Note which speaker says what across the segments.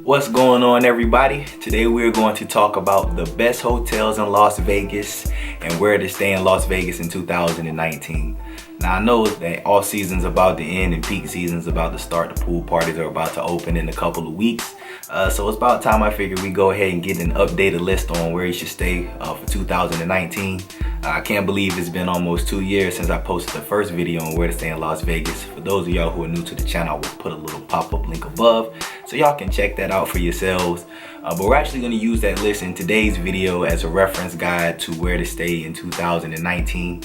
Speaker 1: What's going on, everybody? Today we're going to talk about the best hotels in Las Vegas and where to stay in Las Vegas in 2019. Now I know that all season's about to end and peak season's about to start. The pool parties are about to open in a couple of weeks. So it's about time I figured we go ahead and get an updated list on where you should stay for 2019. I can't believe it's been almost 2 years since I posted the first video on where to stay in Las Vegas. For those of y'all who are new to the channel, I will put a little pop-up link above so y'all can check that out for yourselves. But we're actually going to use that list in today's video as a reference guide to where to stay in 2019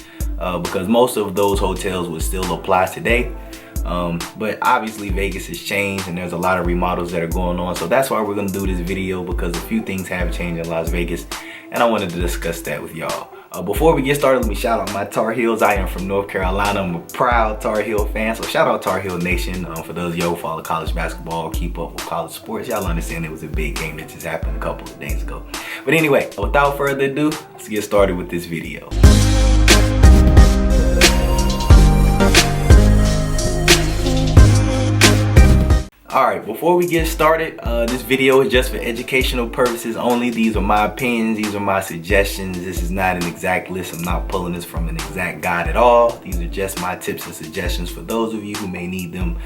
Speaker 1: because most of those hotels would still apply today. But obviously Vegas has changed and there's a lot of remodels that are going on, so that's why we're going to do this video, because a few things have changed in Las Vegas and I wanted to discuss that with y'all. Before we get started, let me shout out my Tar Heels. I am from North Carolina. I'm a proud Tar Heel fan, so shout out Tar Heel Nation. For those of y'all who follow college basketball, keep up with college sports, y'all understand it was a big game that just happened a couple of days ago. But anyway, without further ado, let's get started with this video. Alright, before we get started, this video is just for educational purposes only. These are my opinions, these are my suggestions. This is not an exact list. I'm not pulling this from an exact guide at all. These are just my tips and suggestions for those of you who may need them.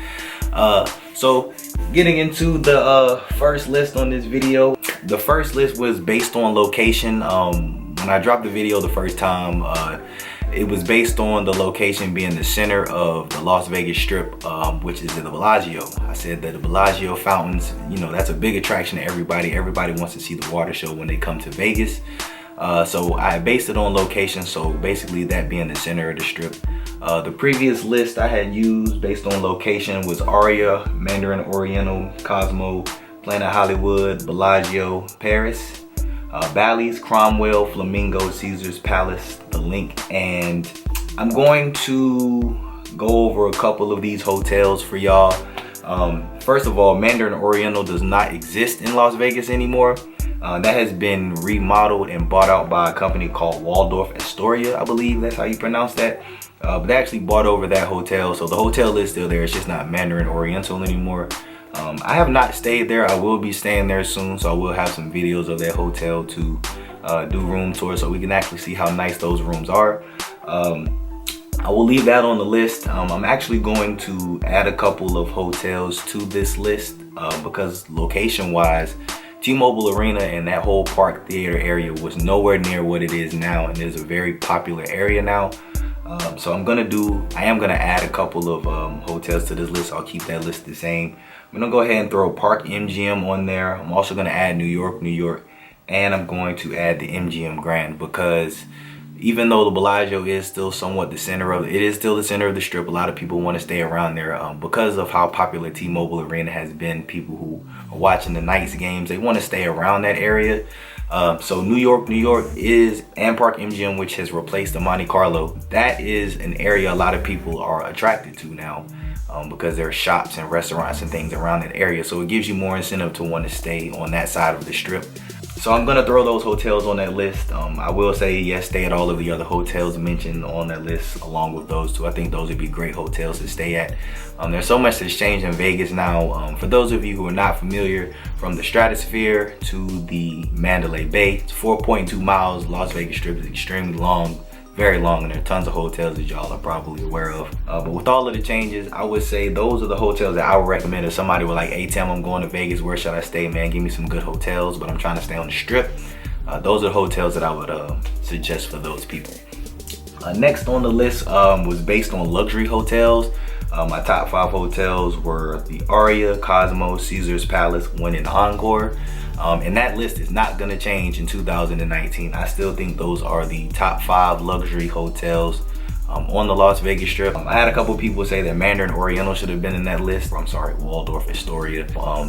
Speaker 1: So getting into the first list on this video. The first list was based on location. When I dropped the video the first time, it was based on the location being the center of the Las Vegas Strip, which is the Bellagio. I said that the Bellagio fountains, you know, that's a big attraction to everybody. Everybody wants to see the water show when they come to Vegas. So I based it on location, so basically that being the center of the Strip. The previous list I had used based on location was Aria, Mandarin Oriental, Cosmo, Planet Hollywood, Bellagio, Paris, Bally's, Cromwell, Flamingo, Caesar's Palace, The Link, and I'm going to go over a couple of these hotels for y'all. First of all, Mandarin Oriental does not exist in Las Vegas anymore. That has been remodeled and bought out by a company called Waldorf Astoria, I believe that's how you pronounce that. But they actually bought over that hotel, so the hotel is still there. It's just not Mandarin Oriental anymore. I have not stayed there. I will be staying there soon, so I will have some videos of that hotel to do room tours so we can actually see how nice those rooms are. I will leave that on the list. I'm actually going to add a couple of hotels to this list because location wise, T-Mobile Arena and that whole Park Theater area was nowhere near what it is now, and it is a very popular area now. So I am gonna add a couple of hotels to this list. I'll keep that list the same. I'm gonna go ahead and throw Park MGM on there. I'm also gonna add New York, and I'm going to add the MGM Grand, because even though the Bellagio is still somewhat the center of it, is still the center of the Strip. A lot of people want to stay around there because of how popular T-Mobile Arena has been. People who are watching the Knights games, they want to stay around that area. So New York is, and Park MGM, which has replaced the Monte Carlo. That is an area a lot of people are attracted to now because there are shops and restaurants and things around that area. So it gives you more incentive to want to stay on that side of the Strip. So I'm gonna throw those hotels on that list. I will say yes, stay at all of the other hotels mentioned on that list along with those two. I think those would be great hotels to stay at. There's so much that's changed in Vegas now. For those of you who are not familiar, from the Stratosphere to the Mandalay Bay, it's 4.2 miles. Las Vegas Strip is extremely long, very long, and there are tons of hotels that y'all are probably aware of. But with all of the changes, I would say those are the hotels that I would recommend if somebody were like, hey Tim, I'm going to Vegas, where should I stay, man? Give me some good hotels, but I'm trying to stay on the Strip. Those are the hotels that I would suggest for those people. Next on the list was based on luxury hotels. My top 5 hotels were the Aria, Cosmo, Caesar's Palace, Wynn, and Encore. And that list is not gonna change in 2019. I still think those are the top 5 luxury hotels on the Las Vegas Strip. I had a couple people say that Mandarin Oriental should have been in that list. I'm sorry, Waldorf Astoria.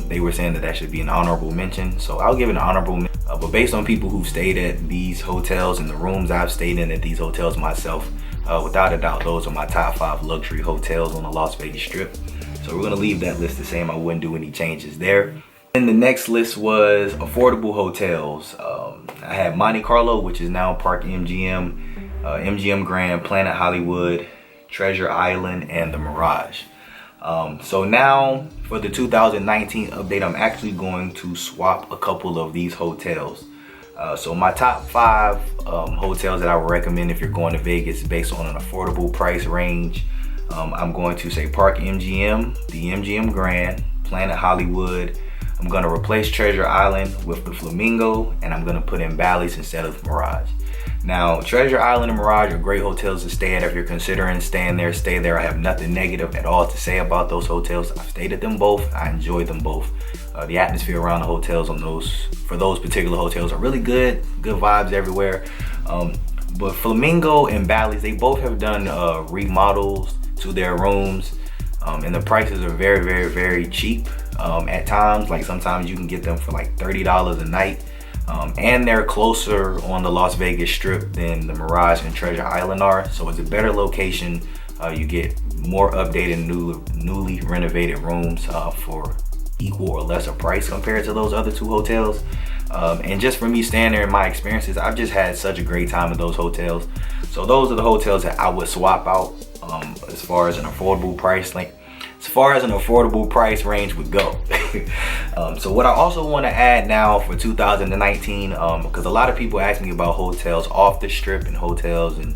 Speaker 1: They were saying that should be an honorable mention, so I'll give it an honorable mention. But based on people who've stayed at these hotels and the rooms I've stayed in at these hotels myself, without a doubt, those are my top 5 luxury hotels on the Las Vegas Strip. So we're gonna leave that list the same. I wouldn't do any changes there. And the next list was affordable hotels. I had Monte Carlo, which is now Park MGM, MGM Grand, Planet Hollywood, Treasure Island, and the Mirage. So now for the 2019 update, I'm actually going to swap a couple of these hotels. So my top 5 hotels that I would recommend if you're going to Vegas based on an affordable price range. I'm going to say Park MGM, the MGM Grand, Planet Hollywood. I'm going to replace Treasure Island with the Flamingo, and I'm going to put in Bally's instead of Mirage. Now, Treasure Island and Mirage are great hotels to stay at. If you're considering staying there, stay there. I have nothing negative at all to say about those hotels. I've stayed at them both. I enjoyed them both. The atmosphere around the hotels for those particular hotels are really good. Good vibes everywhere. But Flamingo and Bally's, they both have done remodels to their rooms. And the prices are very, very, very cheap at times. Like sometimes you can get them for like $30 a night. And they're closer on the Las Vegas Strip than the Mirage and Treasure Island are. So it's a better location. You get more updated, newly renovated rooms for equal or lesser price compared to those other 2 hotels. And just for me staying there, in my experiences, I've just had such a great time at those hotels. So those are the hotels that I would swap out as far as an affordable price. As far as an affordable price range would go. So what I also want to add now for 2019, because a lot of people ask me about hotels off the strip and hotels in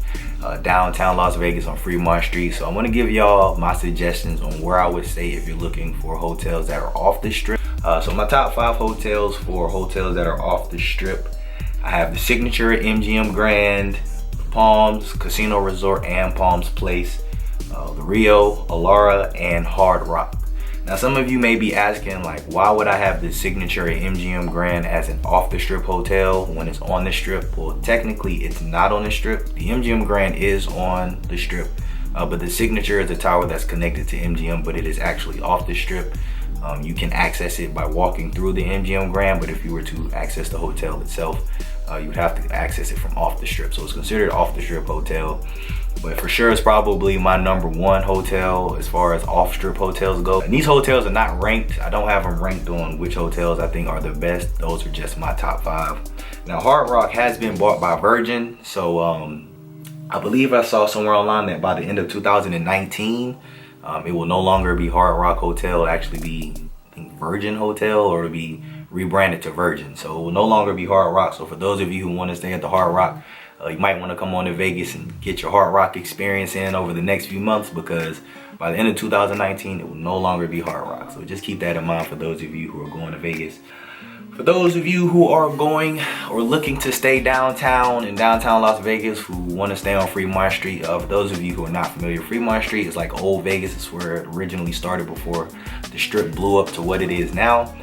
Speaker 1: downtown Las Vegas on Fremont Street. So I'm going to give y'all my suggestions on where I would stay if you're looking for hotels that are off the strip. So my top 5 hotels for hotels that are off the strip. I have the Signature at MGM Grand, Palms Casino Resort and Palms Place, the Rio, Alara, and Hard Rock. Now some of you may be asking, like, why would I have the Signature at MGM Grand as an off the strip hotel when it's on the strip? Well, technically it's not on the strip. The MGM Grand is on the strip, but the Signature is a tower that's connected to MGM, but it is actually off the strip. You can access it by walking through the MGM Grand, but if you were to access the hotel itself, you would have to access it from off the strip. So it's considered off the strip hotel. But for sure, it's probably my number 1 hotel as far as off-strip hotels go. And these hotels are not ranked. I don't have them ranked on which hotels I think are the best. Those are just my top 5. Now, Hard Rock has been bought by Virgin. So I believe I saw somewhere online that by the end of 2019, it will no longer be Hard Rock Hotel. It'll actually be, I think, Virgin Hotel, or it'll be rebranded to Virgin. So it will no longer be Hard Rock. So for those of you who want to stay at the Hard Rock, you might want to come on to Vegas and get your Hard Rock experience in over the next few months, because by the end of 2019, it will no longer be Hard Rock. So just keep that in mind for those of you who are going to Vegas. For those of you who are going or looking to stay downtown in downtown Las Vegas, who want to stay on Fremont Street, for those of you who are not familiar, Fremont Street is like old Vegas. It's where it originally started before the strip blew up to what it is now.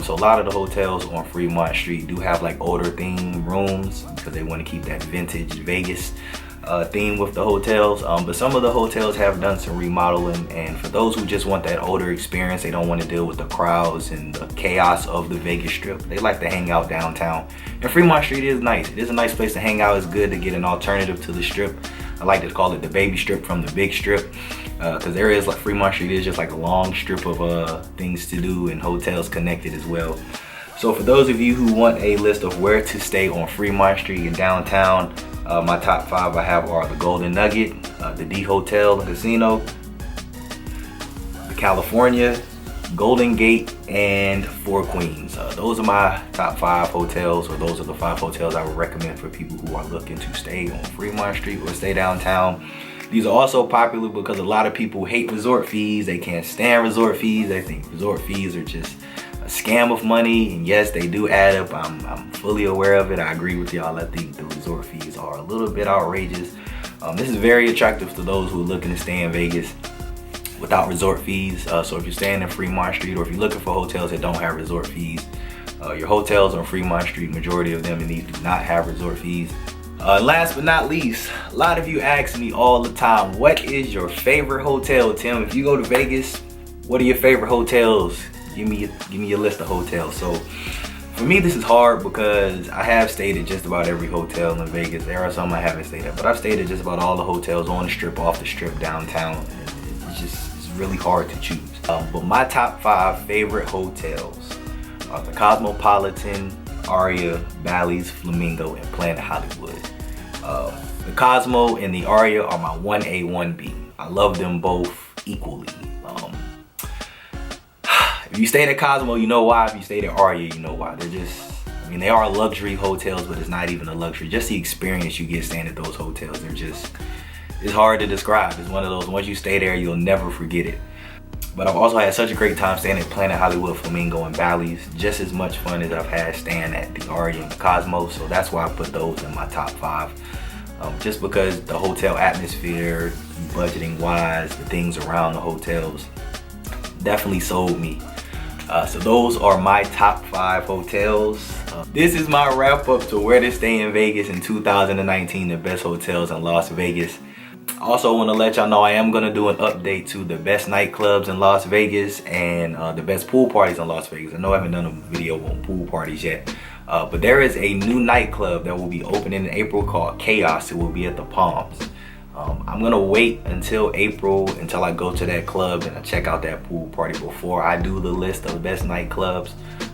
Speaker 1: So a lot of the hotels on Fremont Street do have like older theme rooms because they want to keep that vintage Vegas theme with the hotels. But some of the hotels have done some remodeling, and for those who just want that older experience, they don't want to deal with the crowds and the chaos of the Vegas Strip. They like to hang out downtown. And Fremont Street is nice. It is a nice place to hang out. It's good to get an alternative to the strip. I like to call it the baby strip from the big strip, because areas like Fremont Street is just like a long strip of things to do and hotels connected as well. So for those of you who want a list of where to stay on Fremont Street in downtown, my top 5 I have are the Golden Nugget, the D Hotel and Casino, the California, Golden Gate, and Four Queens. Those are my top 5 hotels, or those are the 5 hotels I would recommend for people who are looking to stay on Fremont Street or stay downtown. These are also popular because a lot of people hate resort fees. They can't stand resort fees. They think resort fees are just a scam of money, and yes, they do add up. I'm fully aware of it. I agree with y'all. I think the resort fees are a little bit outrageous. This is very attractive to those who are looking to stay in Vegas without resort fees. So if you're staying in Fremont Street, or if you're looking for hotels that don't have resort fees, your hotels on Fremont Street, majority of them in these do not have resort fees. Last but not least, a lot of you ask me all the time, what is your favorite hotel, Tim? If you go to Vegas, what are your favorite hotels? Give me a list of hotels. So for me, this is hard because I have stayed at just about every hotel in Vegas. There are some I haven't stayed at, but I've stayed at just about all the hotels on the strip, off the strip, downtown. It's really hard to choose. But my top 5 favorite hotels are the Cosmopolitan, Aria, Bally's, Flamingo, and Planet Hollywood. The Cosmo and the Aria are my 1A, 1B. I love them both equally. If you stayed at Cosmo, you know why. If you stayed at Aria, you know why. They're just, I mean, they are luxury hotels, but it's not even a luxury. Just the experience you get staying at those hotels, they're just, it's hard to describe. It's one of those, once you stay there, you'll never forget it. But I've also had such a great time staying at Planet Hollywood, Flamingo, and Bally's. Just as much fun as I've had staying at the Aria and the Cosmo. So that's why I put those in my top 5. Just because the hotel atmosphere, budgeting wise, the things around the hotels definitely sold me. So those are my top 5 hotels. This is my wrap up to where to stay in Vegas in 2019, the best hotels in Las Vegas. I also want to let y'all know I am going to do an update to the best nightclubs in Las Vegas and the best pool parties in Las Vegas. I know I haven't done a video on pool parties yet, but there is a new nightclub that will be opening in April called Chaos. It will be at the Palms. I'm gonna wait until April until I go to that club and I check out that pool party before I do the list of best nightclubs,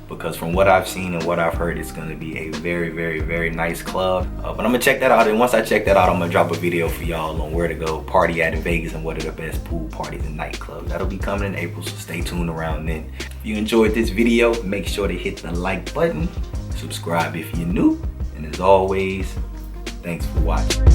Speaker 1: because from what I've seen and what I've heard, it's gonna be a very, very, very nice club. But I'm gonna check that out, and once I check that out, I'm gonna drop a video for y'all on where to go party at in Vegas and what are the best pool parties and nightclubs. That'll be coming in April, so stay tuned around then. If you enjoyed this video, make sure to hit the like button, subscribe if you're new, and as always, thanks for watching.